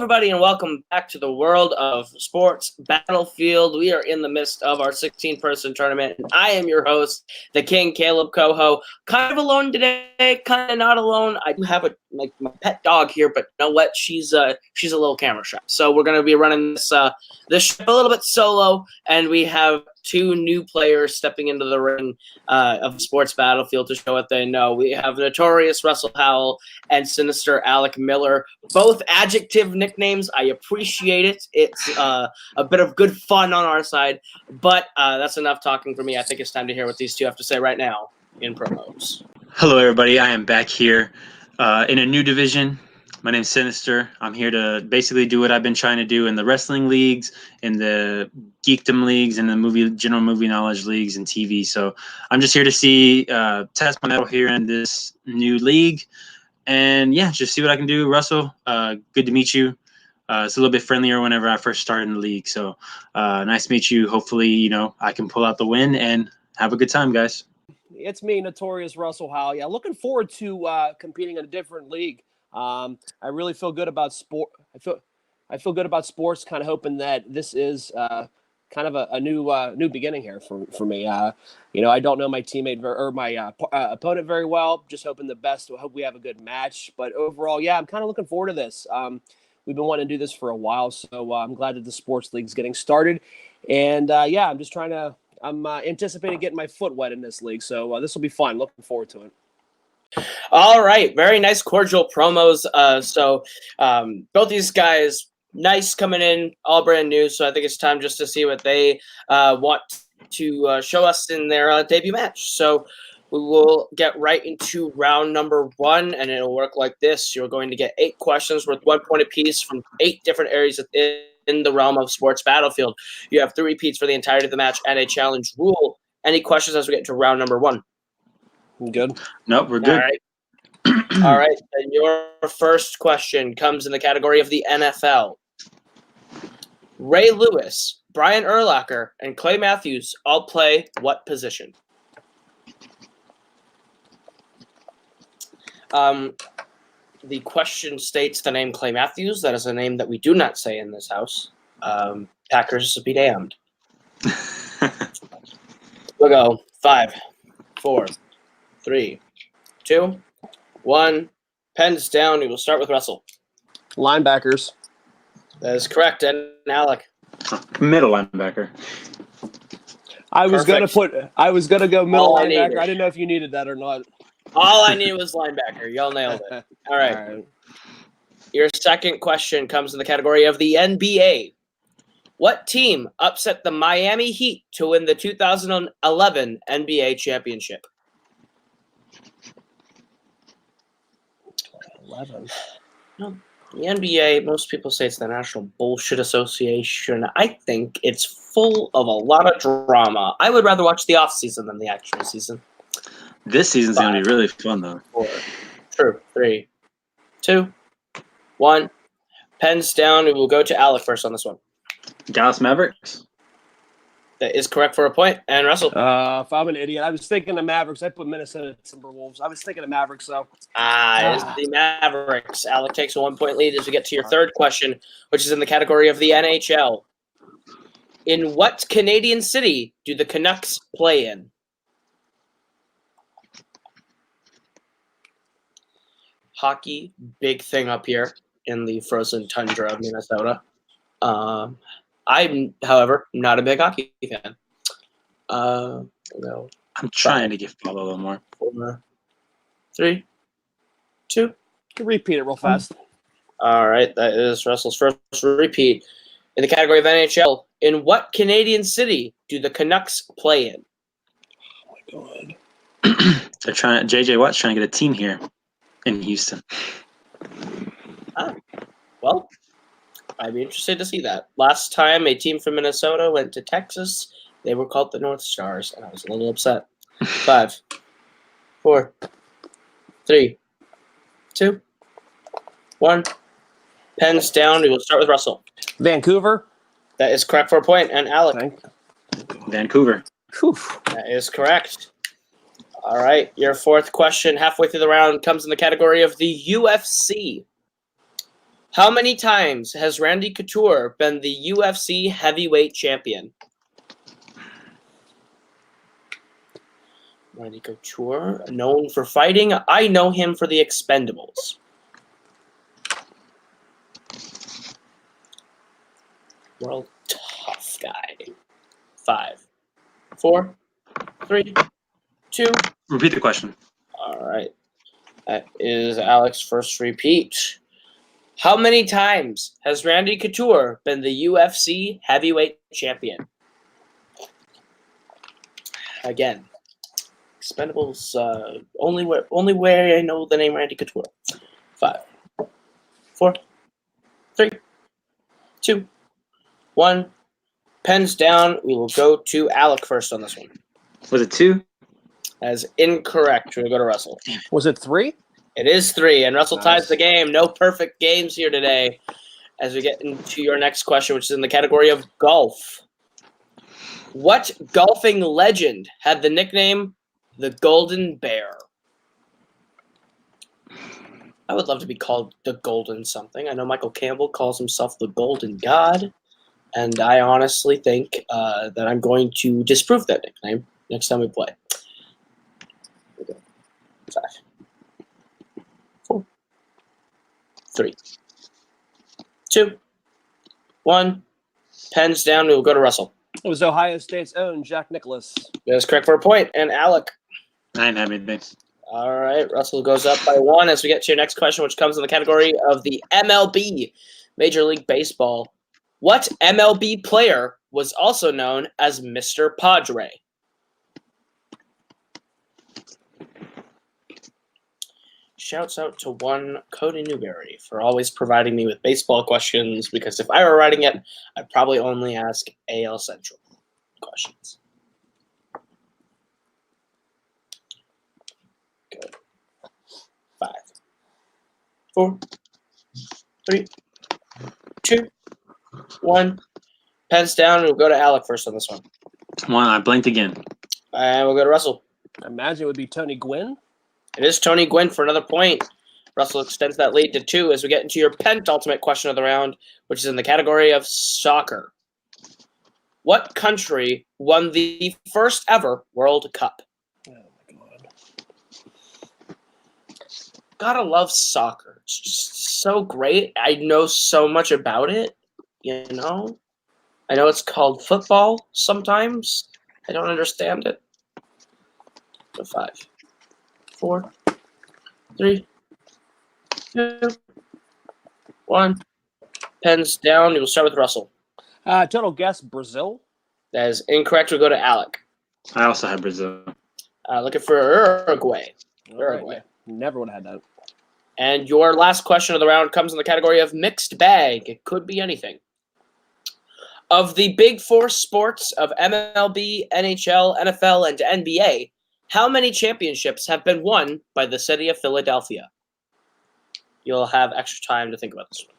everybody, and welcome back to the world of sports battlefield. We are in the midst of our 16-person tournament, and I am your host, the King, Kaleb Koho. Kind of alone today, kind of not alone. I do have my pet dog here, but you know what? She's a little camera shy. So we're going to be running this ship a little bit solo, and we have two new players stepping into the ring of the sports battlefield to show what they know. We have Notorious Russell Howell and Sinister Alec Miller, both adjective nicknames. I appreciate it. It's a bit of good fun on our side, but that's enough talking for me. I think it's time to hear what these two have to say right now in promos. Hello, everybody. I am back here in a new division. My name's Sinister. I'm here to basically do what I've been trying to do in the wrestling leagues, in the geekdom leagues, and the general movie knowledge leagues and TV. So I'm just here to see, test my mettle here in this new league. And yeah, just see what I can do. Russell, good to meet you. It's a little bit friendlier whenever I first started in the league. So nice to meet you. Hopefully, I can pull out the win and have a good time, guys. It's me, Notorious Russell Howell. Yeah, looking forward to competing in a different league. I really feel good about sport. I feel good about sports. Kind of hoping that this is kind of a new beginning here for me. I don't know my teammate or my opponent very well. Just hoping the best. I hope we have a good match. But overall, yeah, I'm kind of looking forward to this. We've been wanting to do this for a while, so I'm glad that the sports league's getting started. And yeah, I'm anticipating getting my foot wet in this league. So this will be fun. Looking forward to it. All right, very nice, cordial promos. So both these guys, nice coming in, all brand new. So I think it's time just to see what they want to show us in their debut match. So we will get right into round number one, and it'll work like this. You're going to get 8 questions worth 1 point apiece from 8 different areas in the realm of sports battlefield. You have 3 repeats for the entirety of the match and a challenge rule. Any questions as we get to round number one? Good. Nope, we're good. All right. All right. And your first question comes in the category of the NFL. Ray Lewis, Brian Urlacher, and Clay Matthews all play what position? The question states the name Clay Matthews. That is a name that we do not say in this house. Packers be damned. We'll go 5, 4, 3, 2, 1. Pens down. We will start with Russell. Linebackers. That is correct. And Alec. Middle linebacker. I was gonna go middle linebacker. I didn't know if you needed that or not. All I needed was linebacker. Y'all nailed it. All right. Your second question comes in the category of the NBA. What team upset the Miami Heat to win the 2011 NBA championship? 11. No, the NBA, most people say it's the National Bullshit Association. I think it's full of a lot of drama. I would rather watch the off-season than the actual season. This season's going to be really fun, though. 4, true. 3, 2, 1. Pens down. We will go to Alec first on this one. Dallas Mavericks. That is correct for a point. And Russell? If I'm an idiot, I was thinking the Mavericks. I put Minnesota Timberwolves. I was thinking the Mavericks, though. It is the Mavericks. Alec takes a 1 point lead as we get to your third question, which is in the category of the NHL. In what Canadian city do the Canucks play in? Hockey, big thing up here in the frozen tundra of Minnesota. I'm, however, not a big hockey fan. No. I'm trying to get followed a little more. 4, 3, 2. You can repeat it real fast. All right, that is Russell's first repeat. In the category of NHL, in what Canadian city do the Canucks play in? Oh, my God. They're trying. JJ Watt's trying to get a team here in Houston. Well, I'd be interested to see that. Last time a team from Minnesota went to Texas, they were called the North Stars, and I was a little upset. 5, 4, 3, 2, 1. Pens down. We will start with Russell. Vancouver. That is correct for a point. And Alec. Vancouver. Whew. That is correct. All right. Your fourth question, halfway through the round, comes in the category of the UFC. How many times has Randy Couture been the UFC heavyweight champion? Randy Couture, known for fighting. I know him for the Expendables. World tough guy. 5, 4, 3, 2. Repeat the question. All right. That is Alex's first repeat. How many times has Randy Couture been the UFC heavyweight champion? Again, Expendables, only where I know the name Randy Couture. 5, 4, 3, 2, 1. Pens down. We will go to Alec first on this one. Was it 2? As incorrect. We'll go to Russell. Was it 3? It is 3, and Russell ties Nice. the game. No perfect games here today. As we get into your next question, which is in the category of golf. What golfing legend had the nickname the Golden Bear? I would love to be called the Golden something. I know Michael Campbell calls himself the Golden God, and I honestly think that I'm going to disprove that nickname next time we play. 5, 4, 3, 2, 1. Pens down. We will go to Russell. It was Ohio State's own Jack Nicklaus. That's correct for a point. And Alec. I didn't have anything. All right. Russell goes up by 1 as we get to your next question, which comes in the category of the MLB, Major League Baseball. What MLB player was also known as Mr. Padre? Shouts out to one Cody Newberry for always providing me with baseball questions, because if I were writing it, I'd probably only ask AL Central questions. Good. 5, 4, 3, 2, 1. Pens down. We'll go to Alec first on this one. 1. I blinked again. And we'll go to Russell. I imagine it would be Tony Gwynn. It is Tony Gwynn for another point. Russell extends that lead to 2 as we get into your penultimate question of the round, which is in the category of soccer. What country won the first ever World Cup? Oh, my God. Gotta love soccer. It's just so great. I know so much about it, you know? I know it's called football sometimes. I don't understand it. So 5, 4, 3, 2, 1. Pens down. We will start with Russell. Total guess, Brazil. That is incorrect. We'll go to Alec. I also had Brazil. Looking for Uruguay. All right. Never would have had that. And your last question of the round comes in the category of mixed bag. It could be anything. Of the big 4 sports of MLB, NHL, NFL, and NBA, how many championships have been won by the city of Philadelphia? You'll have extra time to think about this one.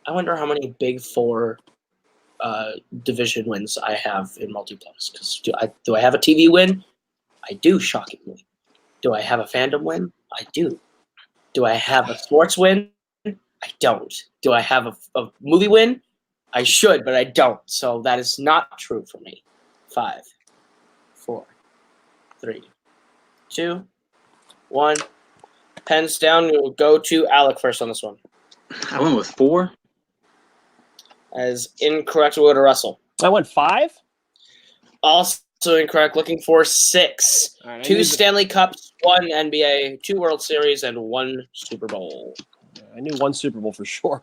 I wonder how many big 4 division wins I have in Multiplex. Because do I have a TV win? I do, shockingly. Do I have a Fandom win? I do. Do I have a sports win? I don't. Do I have a movie win? I should, but I don't. So that is not true for me. 5, 4, 3, 2, 1. Pens down. We'll go to Alec first on this one. I went with 4. As incorrect, we'll go to Russell. I went 5. Also incorrect. Looking for 6. All right, 2 Stanley Cups, 1 NBA, 2 World Series, and 1 Super Bowl. I knew 1 Super Bowl for sure.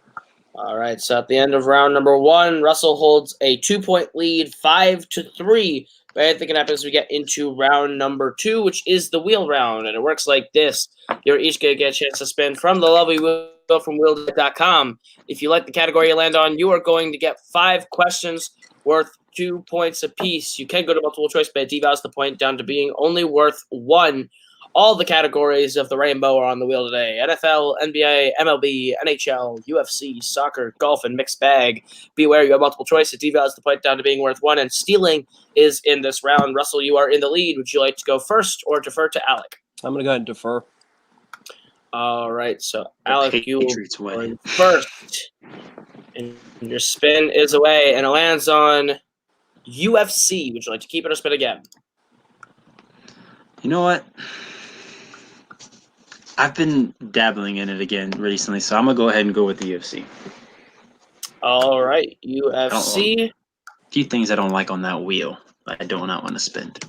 All right, so at the end of round number 1, Russell holds a 2-point lead, 5-3. But anything can happen as we get into round number 2, which is the wheel round. And it works like this. You're each going to get a chance to spin from the lovely wheel from wheel.com. If you like the category you land on, you are going to get 5 questions worth 2 points apiece. You can go to multiple choice, but it devalues the point down to being only worth 1. All the categories of the rainbow are on the wheel today. NFL, NBA, MLB, NHL, UFC, soccer, golf, and mixed bag. Beware, you have multiple choice. It devalues the point down to being worth 1, and stealing is in this round. Russell, you are in the lead. Would you like to go first or defer to Alec? I'm going to go ahead and defer. All right, so The Alec, you Patriots win. are in first. And your spin is away, and it lands on UFC. Would you like to keep it or spin again? You know what? I've been dabbling in it again recently, so I'm going to go ahead and go with the UFC. All right, UFC. A few things I don't like on that wheel I do not want to spend.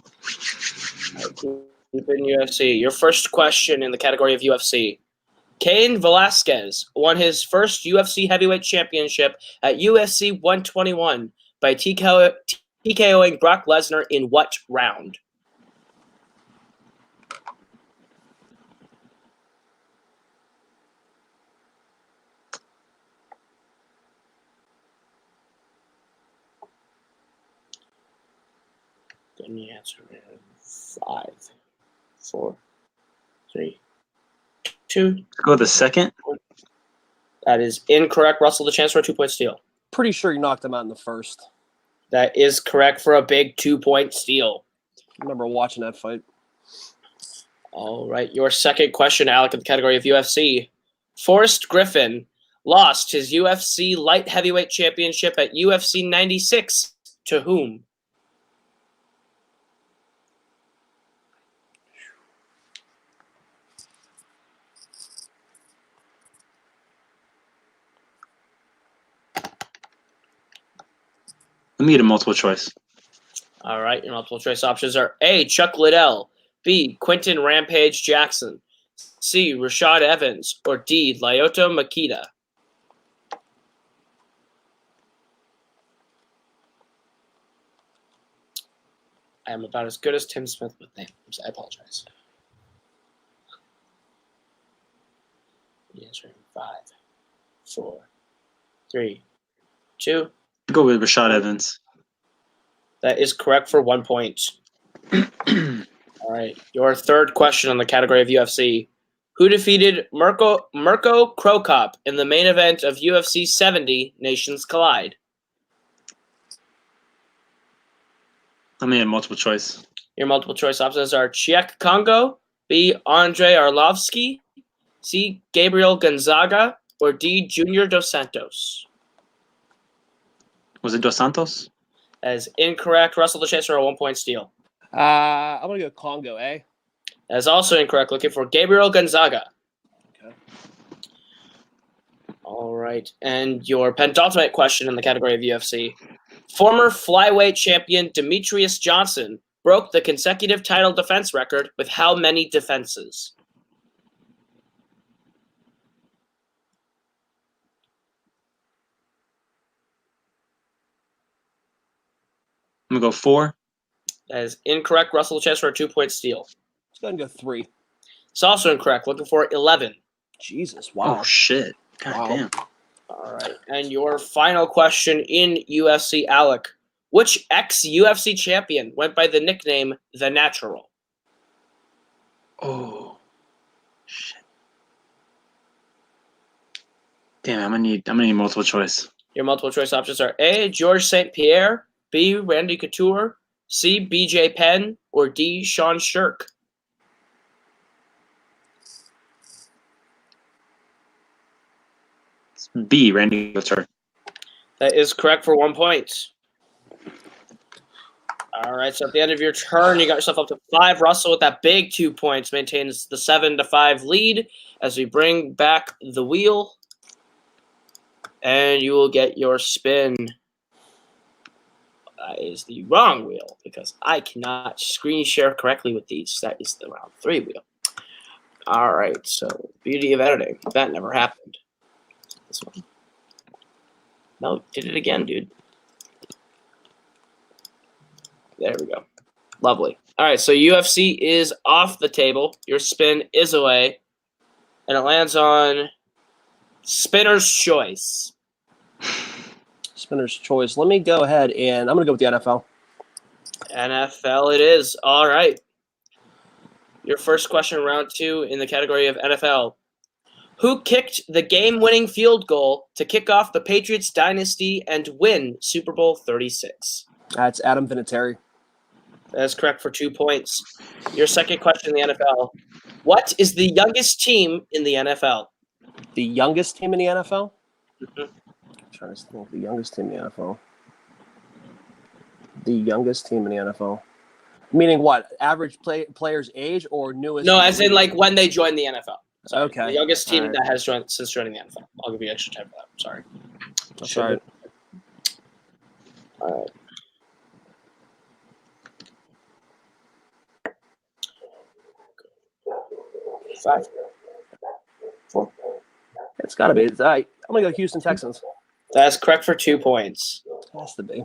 In UFC. Your first question in the category of UFC. Cain Velasquez won his first UFC heavyweight championship at UFC 121 by TKOing Brock Lesnar in what round? Then the answer is 5, 4, 3, 2. Let's go with the second. That is incorrect. Russell, the chance for a 2-point steal. Pretty sure you knocked him out in the first. That is correct for a big 2-point steal. I remember watching that fight. All right, your second question, Alec, in the category of UFC. Forrest Griffin lost his UFC light heavyweight championship at UFC 96 to whom? Let me get a multiple choice. All right, your multiple choice options are A, Chuck Liddell, B, Quentin Rampage Jackson, C, Rashad Evans, or D, Lyoto Makita. I am about as good as Tim Smith with names. I apologize. The answer in 5, 4, 3, 2. Go with Rashad Evans. That is correct for 1 point. All right. Your third question on the category of UFC. Who defeated Mirko Krokop in the main event of UFC 70 Nations Collide? Let me get multiple choice. Your multiple choice options are Chiek Congo, B, Andre Arlovsky, C, Gabriel Gonzaga, or D, Junior Dos Santos. Was it Dos Santos? That is incorrect. Russell, the chance for a 1-point steal. I'm going to go Congo, eh? That is also incorrect. Looking for Gabriel Gonzaga. Okay. All right. And your penultimate question in the category of UFC. Former flyweight champion Demetrius Johnson broke the consecutive title defense record with how many defenses? I'm going to go 4. That is incorrect. Russell, chance for a 2-point steal. Let's go ahead and go 3. It's also incorrect. Looking for 11. Jesus, wow. Oh, shit. God Wow. damn. All right. And your final question in UFC, Alec. Which ex-UFC champion went by the nickname The Natural? Oh, shit. Damn, I'm gonna need multiple choice. Your multiple choice options are A, Georges St. Pierre, B, Randy Couture, C, BJ Penn, or D, Sean Shirk. It's B, Randy Couture. That is correct for 1 point. All right, so at the end of your turn, you got yourself up to 5. Russell with that big 2 points maintains the 7-5 lead as we bring back the wheel. And you will get your spin. That is the wrong wheel because I cannot screen share correctly with these. That is the round 3 wheel. All right, so beauty of editing. That never happened. This one. No, did it again, dude. There we go. Lovely. All right, so UFC is off the table. Your spin is away. And it lands on Spinner's Choice. Spinner's choice. Let me go ahead and I'm going to go with the NFL. NFL it is. All right. Your first question, round 2, in the category of NFL. Who kicked the game-winning field goal to kick off the Patriots dynasty and win Super Bowl 36? That's Adam Vinatieri. That is correct for 2 points. Your second question in the NFL. What is the youngest team in the NFL? The youngest team in the NFL? Mhm. I'm trying to think. The youngest team in the NFL. The youngest team in the NFL. Meaning what? Average player's age or newest? No, as in like when they joined the NFL. Sorry. Okay. The youngest team All right. that has joined since joining the NFL. I'll give you extra time for that. Sorry. That's all right. All right. Five. 4. It's got to be. I'm going to go Houston Texans. That's correct for 2 points. It has to be.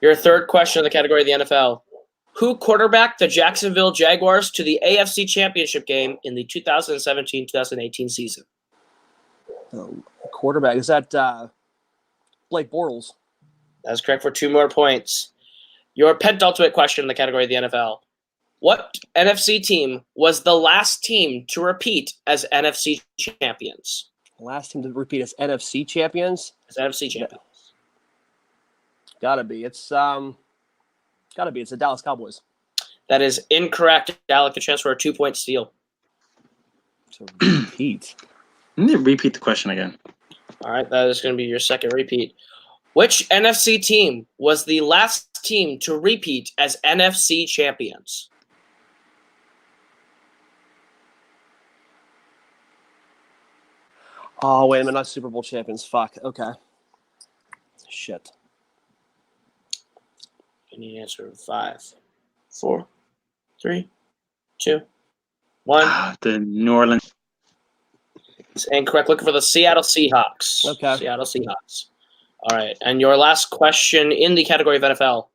Your third question in the category of the NFL. Who quarterbacked the Jacksonville Jaguars to the AFC Championship game in the 2017-2018 season? Quarterback. Is that Blake Bortles? That's correct for 2 more points. Your penultimate question in the category of the NFL. What NFC team was the last team to repeat as NFC champions? Last team to repeat as NFC champions? As NFC champions. Gotta be. It's the Dallas Cowboys. That is incorrect. Alec, a chance for a 2-point steal. To repeat. Let me repeat the question again. All right, that is going to be your second repeat. Which NFC team was the last team to repeat as NFC champions? Oh, wait a minute. Not Super Bowl champions. Fuck. Okay. Shit. You need an answer. 5, 4, 3, 2, 1. The New Orleans. It's incorrect. Looking for the Seattle Seahawks. Okay. Seattle Seahawks. All right. And your last question in the category of NFL.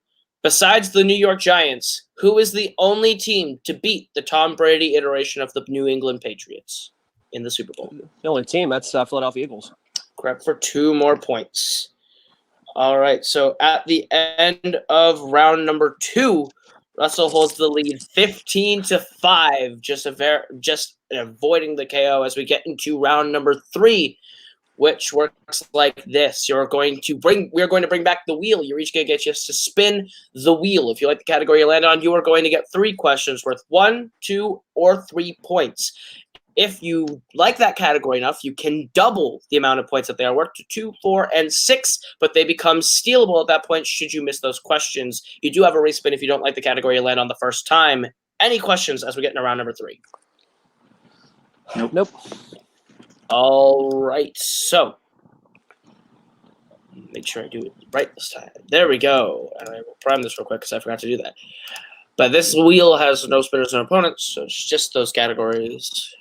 Besides the New York Giants, who is the only team to beat the Tom Brady iteration of the New England Patriots in the Super Bowl? The only team, that's Philadelphia Eagles. Correct for 2 more points. All right. So at the end of round number 2, Russell holds the lead 15-5, just avoiding the KO as we get into round number 3, which works like this. We are going to bring back the wheel. You're each going to get just to spin the wheel. If you like the category you land on, you are going to get 3 questions worth 1, 2, or 3 points. If you like that category enough, you can double the amount of points that they are worth to 2, 4, and 6, but they become stealable at that point should you miss those questions. You do have a respin if you don't like the category you land on the first time. Any questions as we get into round number 3? Nope. All right, so make sure I do it right this time. There we go. And I will prime this real quick because I forgot to do that. But this wheel has no spinners and opponents, so it's just those categories.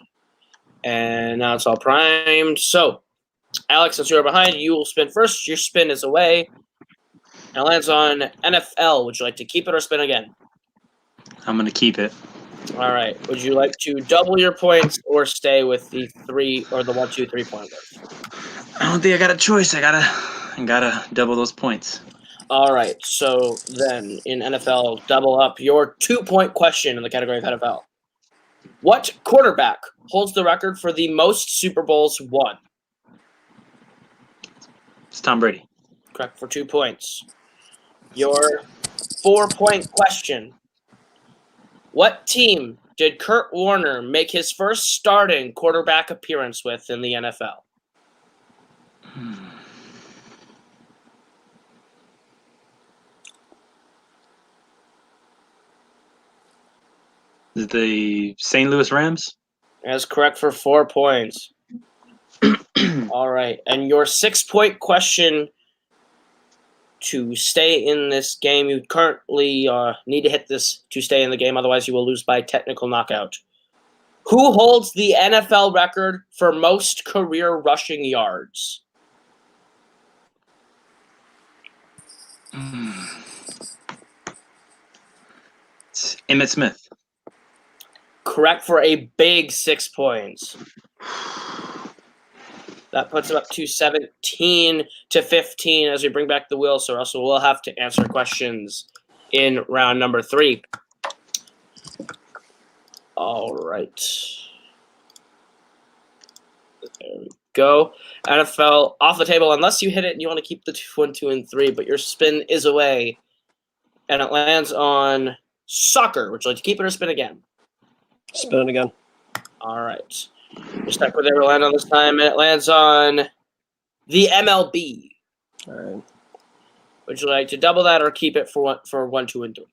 And now it's all primed. So, Alex, since you're behind, you will spin first. Your spin is away. And it lands on NFL. Would you like to keep it or spin again? I'm going to keep it. All right. Would you like to double your points or stay with the 3 or the 1, 2, 3 point worth? I don't think I got a choice. I gotta double those points. All right. So then in NFL, double up your 2-point question in the category of NFL. What quarterback holds the record for the most Super Bowls won? It's Tom Brady. Correct for 2 points. Your 4-point question. What team did Kurt Warner make his first starting quarterback appearance with in the NFL? The St. Louis Rams? That's correct for 4 points. All right. And your 6-point question to stay in this game, you currently need to hit this to stay in the game. Otherwise, you will lose by technical knockout. Who holds the NFL record for most career rushing yards? It's Emmitt Smith. Correct for a big 6 points. That puts him up to 17-15 as we bring back the wheel. So Russell will have to answer questions in round number 3. All right. There we go. NFL off the table unless you hit it and you want to keep the 1, 2, and 3, but your spin is away. And it lands on soccer. Would you like to keep it or spin again? Spin it again. All right. You're stuck with it. We'll land on this time. And it lands on the MLB. All right. Would you like to double that or keep it for 1, 2, and 3?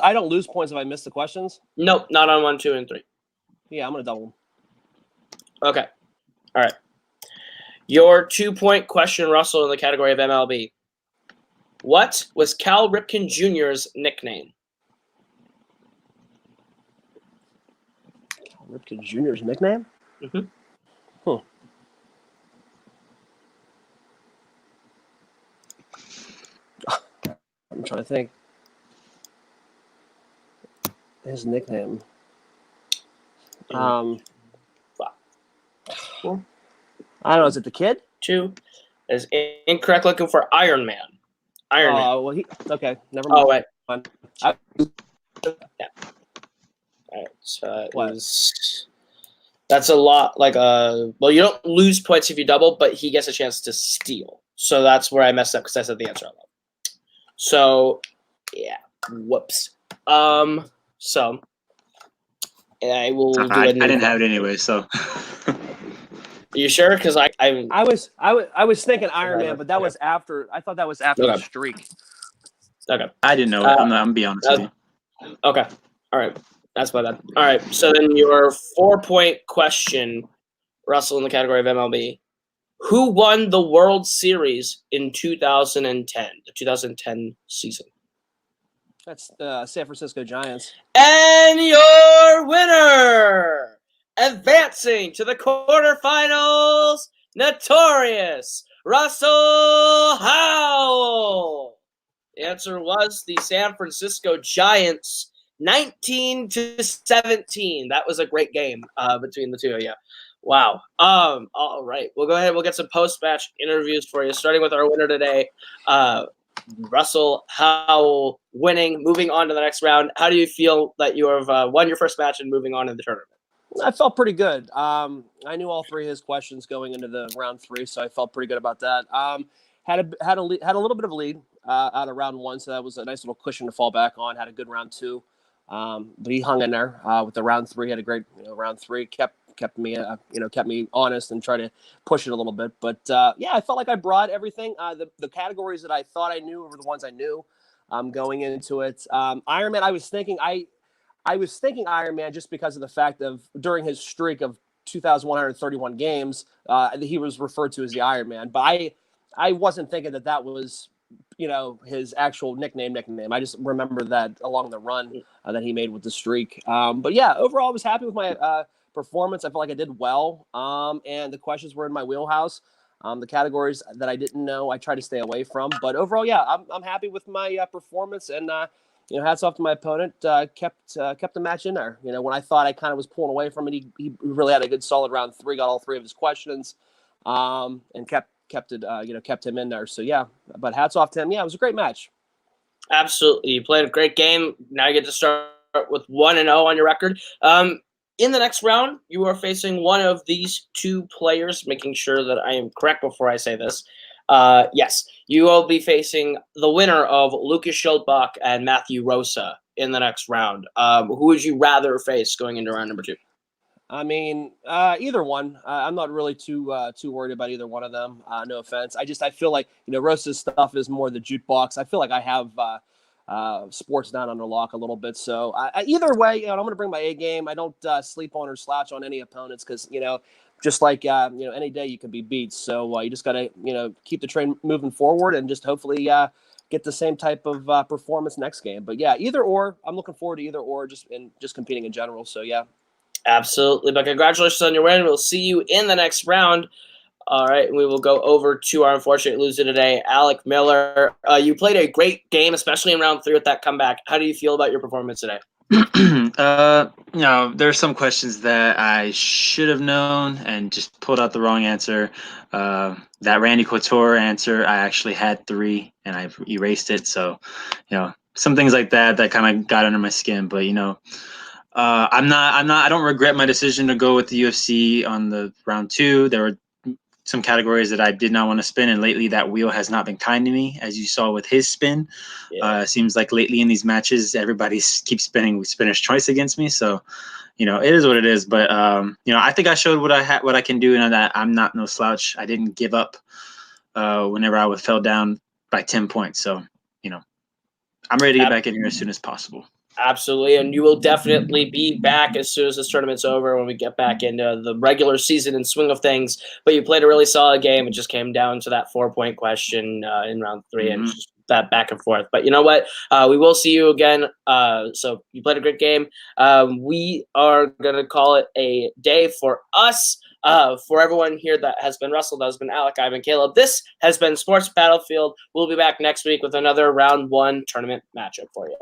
I don't lose points if I miss the questions? Nope, not on 1, 2, and 3. Yeah, I'm going to double them. Okay. All right. Your 2-point question, Russell, in the category of MLB. What was Cal Ripken Jr.'s nickname? Cal Ripken Jr.'s nickname? Mm-hmm. Huh. I'm trying to think. His nickname. I don't know. Is it the kid? 2 is incorrect. Looking for Iron Man. Iron Man. Oh, well, okay. Never mind. Oh, wait. I- Yeah. All right. So that's a lot. Well, you don't lose points if you double, but he gets a chance to steal. So that's where I messed up because I said the answer out loud. So, yeah. Whoops. So I will do I didn't have it anyway, so. Are you sure? Because I was thinking Iron Man, but that was after. I thought that was after the streak. Okay. I didn't know it. I'm going to be honest with you. Okay. All right. That's my bad. All right. So then your 4-point question, Russell, in the category of MLB. Who won the World Series in 2010, the 2010 season? That's San Francisco Giants. And your winner, advancing to the quarterfinals, Notorious, Russell Howell. The answer was the San Francisco Giants, 19-17. That was a great game between the two of you. Wow. All right. We'll go ahead. We'll get some post-match interviews for you, starting with our winner today, Russell Howell, winning, moving on to the next round. How do you feel that you have won your first match and moving on in the tournament? I felt pretty good. I knew all 3 of his questions going into the round 3, so I felt pretty good about that. Had a little bit of a lead out of round 1, so that was a nice little cushion to fall back on. Had a good round 2, but he hung in there with the round 3. Had a great round 3. Kept me honest and tried to push it a little bit. But yeah, I felt like I brought everything. The categories that I thought I knew were the ones I knew going into it. Iron Man, I was thinking Iron Man just because of the fact of during his streak of 2,131 games, he was referred to as the Iron Man. But I wasn't thinking that was, his actual nickname. I just remember that along the run that he made with the streak. But yeah, overall, I was happy with my performance. I felt like I did well. And the questions were in my wheelhouse. The categories that I didn't know, I tried to stay away from. But overall, yeah, I'm happy with my performance. And hats off to my opponent. Kept the match in there. When I thought I kind of was pulling away from it, he really had a good solid round 3. Got all 3 of his questions, and kept him in there. So yeah, but hats off to him. Yeah, it was a great match. Absolutely, you played a great game. Now you get to start with 1-0 on your record. In the next round, you are facing one of these 2 players, making sure that I am correct before I say this. Yes, you will be facing the winner of Lucas Schildbach and Matthew Rosa in the next round. Who would you rather face going into round number 2? I mean, either one. I'm not really too worried about either one of them. No offense. I feel like Rosa's stuff is more the jukebox. I feel like I have sports down under lock a little bit. So either way, I'm going to bring my A game. I don't sleep on or slouch on any opponents because just like any day you can be beat. So you just got to keep the train moving forward and just hopefully get the same type of performance next game. But yeah, either or. I'm looking forward to either or just competing in general. So yeah. Absolutely. But congratulations on your win. We'll see you in the next round. All right, we will go over to our unfortunate loser today, Alec Miller. You played a great game, especially in round 3 with that comeback. How do you feel about your performance today? There are some questions that I should have known and just pulled out the wrong answer. That Randy Couture answer, I actually had 3 and I erased it. So, some things like that kind of got under my skin. But, I don't regret my decision to go with the UFC on the round 2. There were some categories that I did not want to spin, and lately that wheel has not been kind to me, as you saw with his spin. Seems like lately in these matches, everybody keeps spinning with spinner's choice against me. So, it is what it is. But I think I showed what I can do, and that I'm not no slouch. I didn't give up whenever I fell down by 10 points. So, I'm ready to get back in here as soon as possible. Absolutely, and you will definitely be back as soon as this tournament's over when we get back into the regular season and swing of things. But you played a really solid game. It just came down to that 4-point question in round 3 and just that back and forth. But you know what? We will see you again. So you played a great game. We are going to call it a day for us. For everyone here, that has been Russell, that has been Alec, I've been Caleb. This has been Sports Battlefield. We'll be back next week with another round 1 tournament matchup for you.